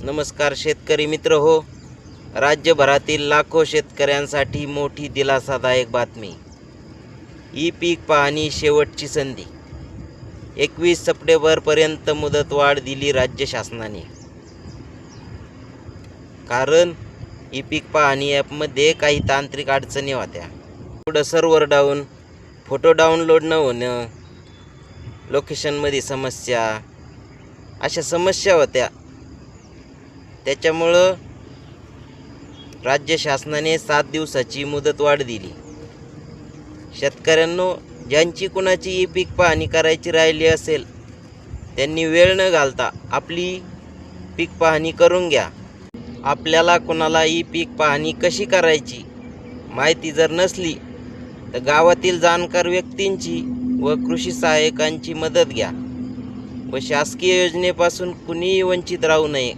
नमस्कार शेतकरी मित्र हो. राज्यभरातील लाखो शेतकऱ्यांसाठी मोठी दिलासादायक बातमी. ई पीक पाहणी शेवटची संधी. 21 सप्टेंबरपर्यंत मुदतवाढ दिली राज्य शासनाने. कारण ई पीक पाहणी ॲपमध्ये काही तांत्रिक अडचणी होत्या. पुढं सर्व्हर डाऊन, फोटो डाउनलोड न होणं, लोकेशनमध्ये समस्या, अशा समस्या होत्या. त्याच्यामुळं राज्य शासनाने 7 दिवसाची मुदतवाढ दिली. शेतकऱ्यांनो, ज्यांची कुणाची ई पीक पाहणी करायची राहिली असेल त्यांनी वेळ न घालता आपली पीक पाहणी करून घ्या. आपल्याला कुणाला ई पीक पाहणी कशी करायची माहिती जर नसली तर गावातील जाणकार व्यक्तींची व कृषी सहाय्यकांची मदत घ्या व शासकीय योजनेपासून कुणीही वंचित राहू नये.